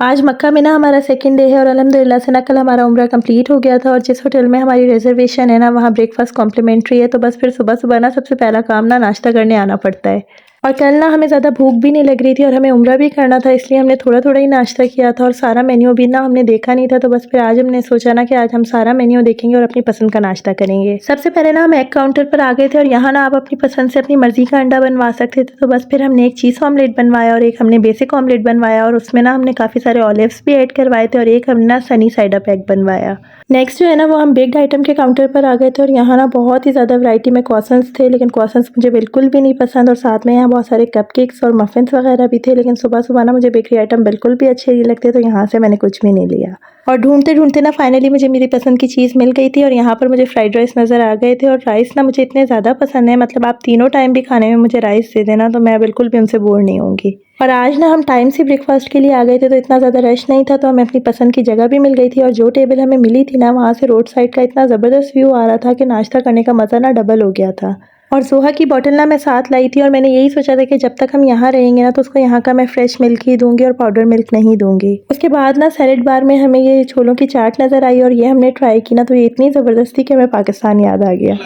आज मक्का में ना हमारा सेकंड डे है और अल्हम्दुलिल्लाह से ना कल हमारा उम्रा कंप्लीट हो गया था और जिस होटल में हमारी रिजर्वेशन है ना वहाँ ब्रेकफास्ट कॉम्प्लीमेंट्री है, तो बस फिर सुबह-सुबह ना सबसे पहला काम ना नाश्ता करने आना पड़ता है। और कल ना हमें ज़्यादा भूख भी नहीं लग रही थी और हमें उम्रा भी करना था, इसलिए हमने थोड़ा-थोड़ा ही नाश्ता किया था और सारा मेन्यू भी ना हमने देखा नहीं था, तो बस फिर आज हमने सोचा ना कि आज हम सारा मेन्यू देखेंगे और अपनी पसंद का नाश्ता करेंगे। सबसे पहले ना हम एग काउंटर पर आ गए थे और यहाँ ना आप अपनी पसंद से अपनी मर्ज़ी का अंडा बनवा सकते थे, तो बस फिर हमने एक चीज़ ऑमलेट बनवाया और एक हमने बेसिक ऑमलेट बनवाया और उसमें ना हमने काफ़ी सारे ऑलिव्स भी ऐड करवाए थे और एक हमने ना सनी साइड अप एग बनवाया। नेक्स्ट जो है ना वो हम बेक्ड आइटम के काउंटर पर आ गए थे और यहाँ ना बहुत ही ज़्यादा वैरायटी में क्रॉसन्स थे, लेकिन क्रॉसन्स मुझे बिल्कुल भी नहीं पसंद और साथ में यहाँ बहुत सारे कपकेक्स और मफ़िन्स वगैरह भी थे, लेकिन सुबह-सुबह ना मुझे बेकरी आइटम बिल्कुल भी अच्छे नहीं लगते, तो यहाँ से मैंने कुछ भी नहीं लिया। और ढूँढते-ढूँढते ना फाइनली मुझे मेरी पसंद की चीज़ मिल गई थी और यहाँ पर मुझे फ्राइड राइस नज़र आ गए थे और राइस ना मुझे इतने ज़्यादा पसंद है, मतलब आप तीनों टाइम भी खाने में मुझे राइस दे देना तो मैं बिल्कुल भी उनसे बोर नहीं होंगी। और आज ना हम टाइम से ब्रेकफास्ट के लिए आ गए थे, तो इतना ज़्यादा रश नहीं था, तो हमें अपनी पसंद की जगह भी मिल गई थी और जो टेबल हमें मिली थी ना वहाँ से रोड साइड का इतना ज़बरदस्त व्यू आ रहा था कि नाश्ता करने का मज़ा ना डबल हो गया था। और ज़ोहा की बॉटल ना मैं साथ लाई थी और मैंने यही सोचा था कि जब तक हम यहाँ रहेंगे ना तो उसको यहाँ का मैं फ्रेश मिल्क ही दूँगी और पाउडर मिल्क नहीं दूँगी। उसके बाद ना सैलेड बार में हमें ये छोलों की चाट नज़र आई और ये हमने ट्राई की ना, तो ये इतनी ज़बरदस्त थी कि हमें पाकिस्तान याद आ गया। ये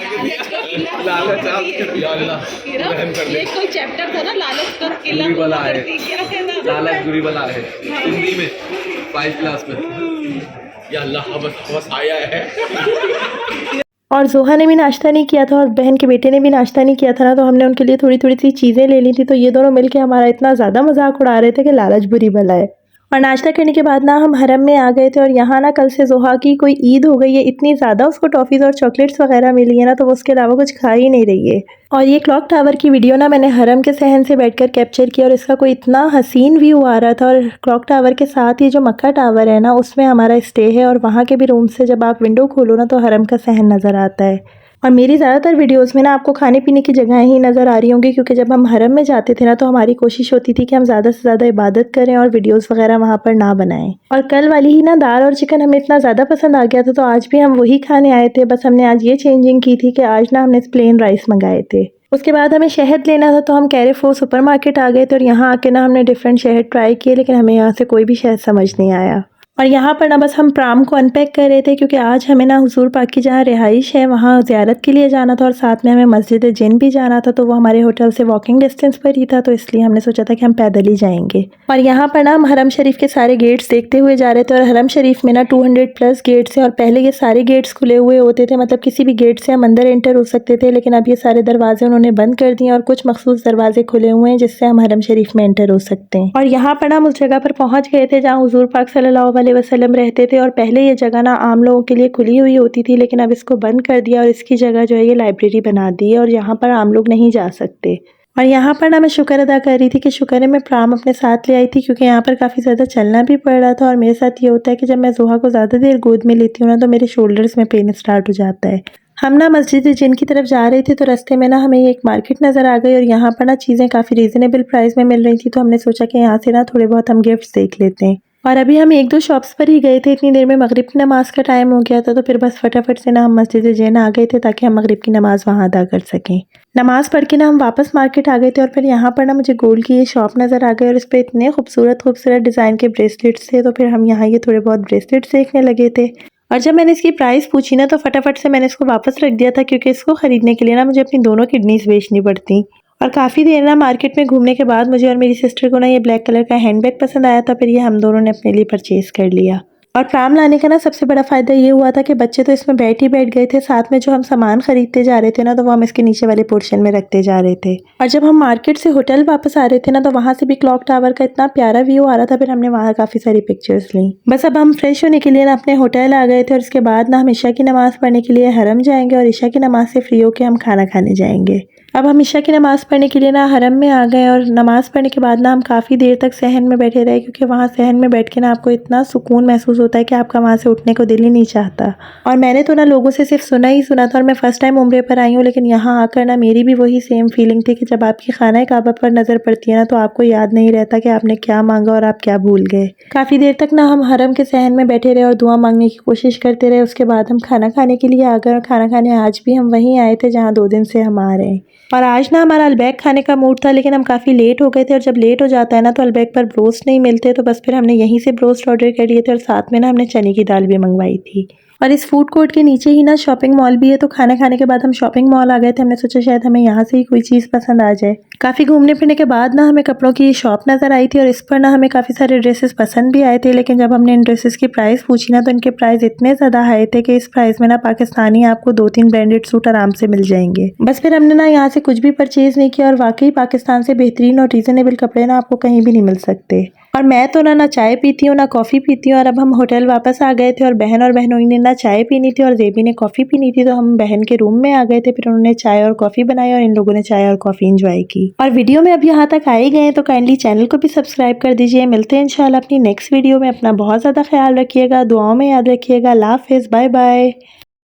कोई चैप्टर था ना, लालच का किला बुरी बला है, लालच बुरी बला है हिंदी में 5 क्लास में। या अल्लाह बस आया है। और ज़ोहा ने भी नाश्ता नहीं किया था और बहन के बेटे ने भी नाश्ता नहीं किया था ना, तो हमने उनके लिए थोड़ी-थोड़ी सी चीज़ें ले ली थी, तो ये दोनों मिलके हमारा इतना ज़्यादा मज़ाक उड़ा रहे थे कि लालच बुरी बला है। और नाश्ता करने के बाद ना हम हरम में आ गए थे और यहाँ ना कल से ज़ोहा की कोई ईद हो गई है, इतनी ज़्यादा उसको टॉफ़ीज़ और चॉकलेट्स वगैरह मिली है ना, तो वो उसके अलावा कुछ खा ही नहीं रही है। और ये क्लॉक टावर की वीडियो ना मैंने हरम के सहन से बैठकर कैप्चर किया और इसका कोई इतना हसीन व्यू आ रहा था और क्लॉक टावर के साथ ही जो मक्का टावर है ना उसमें हमारा स्टे है और वहाँ के भी रूम से जब आप विंडो खोलो ना तो हरम का सहन नज़र आता है। और मेरी ज़्यादातर वीडियोज़ में ना आपको खाने पीने की जगहें ही नज़र आ रही होंगी, क्योंकि जब हम हरम में जाते थे ना तो हमारी कोशिश होती थी कि हम ज़्यादा से ज़्यादा इबादत करें और वीडियोज़ वगैरह वहाँ पर ना बनाएं। और कल वाली ही ना दाल और चिकन हमें इतना ज़्यादा पसंद आ गया था, तो आज भी हम वही खाने आए थे, बस हमने आज ये चेंजिंग की थी कि आज ना हमने प्लेन राइस मंगाए थे। उसके बाद हमें शहद लेना था, तो हम कैरेफोर सुपरमार्केट आ गए थे और यहाँ आके ना हमने डिफरेंट शहद ट्राई किए, लेकिन हमें यहाँ से कोई भी शहद समझ नहीं आया। और यहाँ पर ना बस हम प्राम को अनपैक कर रहे थे, क्योंकि आज हमें ना हुजूर पाक की जहाँ रिहाइश है वहाँ ज़ियारत के लिए जाना था और साथ में हमें मस्जिद जिन भी जाना था, तो वो हमारे होटल से वॉकिंग डिस्टेंस पर ही था, तो इसलिए हमने सोचा था कि हम पैदल ही जाएंगे। और यहाँ पर ना हम हरम शरीफ के सारे गेट्स देखते हुए जा रहे थे और हरम शरीफ में ना 200 प्लस गेट्स हैं और पहले ये सारे गेट्स खुले हुए होते थे, मतलब किसी भी गेट से हम अंदर एंटर हो सकते थे, लेकिन अब ये सारे दरवाजे उन्होंने बंद कर दिए और कुछ मखसूस दरवाजे खुले हुए हैं जिससे हम हरम शरीफ में एंटर हो सकते हैं। और यहाँ पर हम उस जगह पर पहुँच गए थे जहाँ हुजूर पाक सल्लल्लाहु अलैहि वसल्लम रहते थे और पहले ये जगह ना आम लोगों के लिए खुली हुई होती थी, लेकिन अब इसको बंद कर दिया और इसकी जगह जो है ये लाइब्रेरी बना दी है और यहाँ पर आम लोग नहीं जा सकते। और यहाँ पर ना मैं शुक्र अदा कर रही थी कि शुक्र है मैं प्राम अपने साथ ले आई थी, क्योंकि यहाँ पर काफ़ी ज़्यादा चलना भी पड़ रहा था और मेरे साथ ये होता है कि जब मैं ज़ोहा को ज़्यादा देर गोद में लेती हूँ ना तो मेरे शोल्डर्स में पेन स्टार्ट हो जाता है। हम ना मस्जिद जिन की तरफ जा रहे थे, तो रास्ते में ना हमें एक मार्केट नज़र आ गई और यहाँ पर ना चीज़ें काफ़ी रीज़नेबल प्राइस में मिल रही थी, तो हमने सोचा कि यहाँ से ना थोड़े बहुत हम गिफ्ट्स देख लेते हैं। और अभी हम 1-2 शॉप्स पर ही गए थे, इतनी देर में मगरिब की नमाज़ का टाइम हो गया था, तो फिर बस फटाफट से ना हम मस्जिद जिन आ गए थे ताकि हम मगरिब की नमाज़ वहाँ अदा कर सकें। नमाज़ पढ़ के ना हम वापस मार्केट आ गए थे और फिर यहाँ पर ना मुझे गोल्ड की ये शॉप नज़र आ गई और इस पर इतने खूबसूरत डिज़ाइन के ब्रेसलेट्स थे, तो फिर हम यहाँ ये थोड़े बहुत ब्रेसलेट्स देखने लगे थे। और जब मैंने इसकी प्राइस पूछी ना तो फटाफट से मैंने इसको वापस रख दिया था, क्योंकि इसको ख़रीदने के लिए ना मुझे अपनी दोनों किडनीज़ बेचनी पड़ती। और काफ़ी देर ना मार्केट में घूमने के बाद मुझे और मेरी सिस्टर को ना ये ब्लैक कलर का हैंडबैग पसंद आया था, फिर ये हम दोनों ने अपने लिए परचेज़ कर लिया। और प्राम लाने का ना सबसे बड़ा फ़ायदा ये हुआ था कि बच्चे तो इसमें बैठ गए थे, साथ में जो हम सामान खरीदते जा रहे थे ना तो वो हम इसके नीचे वाले पोर्शन में रखते जा रहे थे। और जब हम मार्केट से होटल वापस आ रहे थे ना तो वहाँ से भी क्लॉक टावर का इतना प्यारा व्यू आ रहा था, फिर हमने वहाँ काफ़ी सारी पिक्चर्स ली। बस अब हम फ्रेश होने के लिए ना अपने होटल आ गए थे और इसके बाद ना हम ईशा की नमाज़ पढ़ने के लिए हरम जाएंगे और ईशा की नमाज़ से फ्री होकर हम खाना खाने जाएंगे। अब हम ईशा की नमाज़ पढ़ने के लिए ना हरम में आ गए और नमाज़ पढ़ने के बाद ना हम काफ़ी देर तक सहन में बैठे रहे, क्योंकि वहाँ सहन में बैठ के ना आपको इतना सुकून महसूस होता है कि आपका वहाँ से उठने को दिल ही नहीं चाहता। और मैंने तो ना लोगों से सिर्फ सुना ही सुना था और मैं फ़र्स्ट टाइम उम्रे पर आई हूँ, लेकिन यहाँ आकर ना मेरी भी वही सेम फीलिंग थी कि जब आपकी खाना काबा पर नज़र पड़ती है ना तो आपको याद नहीं रहता कि आपने क्या मांगा और आप क्या भूल गए। काफ़ी देर तक ना हम हरम के सहन में बैठे रहे और दुआ मांगने की कोशिश करते रहे। उसके बाद हम खाना खाने के लिए आ गए और खाना खाने आज भी हम वहीं आए थे जहाँ 2 दिन से हम आ रहे हैं। और आज ना हमारा अलबैक खाने का मूड था, लेकिन हम काफ़ी लेट हो गए थे और जब लेट हो जाता है ना तो अलबैक पर ब्रोस्ट नहीं मिलते, तो बस फिर हमने यहीं से ब्रोस्ट ऑर्डर कर लिए थे और साथ में ना हमने चने की दाल भी मंगवाई थी। और इस फूड कोर्ट के नीचे ही ना शॉपिंग मॉल भी है, तो खाना खाने के बाद हम शॉपिंग मॉल आ गए थे। हमने सोचा शायद हमें यहाँ से ही कोई चीज़ पसंद आ जाए। काफ़ी घूमने फिरने के बाद ना हमें कपड़ों की शॉप नज़र आई थी और इस पर ना हमें काफ़ी सारे ड्रेसेस पसंद भी आए थे, लेकिन जब हमने इन ड्रेसेस की प्राइस पूछी ना तो इनके प्राइस इतने ज़्यादा हाई थे कि इस प्राइस में ना पाकिस्तानी आपको 2-3 ब्रांडेड सूट आराम से मिल जाएंगे। बस फिर हमने ना यहाँ से कुछ भी परचेज़ नहीं किया और वाकई पाकिस्तान से बेहतरीन और रीज़नेबल कपड़े ना आपको कहीं भी नहीं मिल सकते। और मैं तो ना चाय पीती हूँ ना कॉफ़ी पीती हूँ, और अब हम होटल वापस आ गए थे और बहनोई ने ना चाय पीनी थी और जेबी ने कॉफ़ी पीनी थी, तो हम बहन के रूम में आ गए थे। फिर उन्होंने चाय और कॉफ़ी बनाई और इन लोगों ने चाय और कॉफ़ी एंजॉय की। और वीडियो में अब यहाँ तक आ ही गए तो काइंडली चैनल को भी सब्सक्राइब कर दीजिए। मिलते हैं इंशाल्लाह अपनी नेक्स्ट वीडियो में। अपना बहुत ज़्यादा ख्याल रखिएगा, दुआओं में याद रखिएगा। अल्लाह हाफिज़, बाय बाय।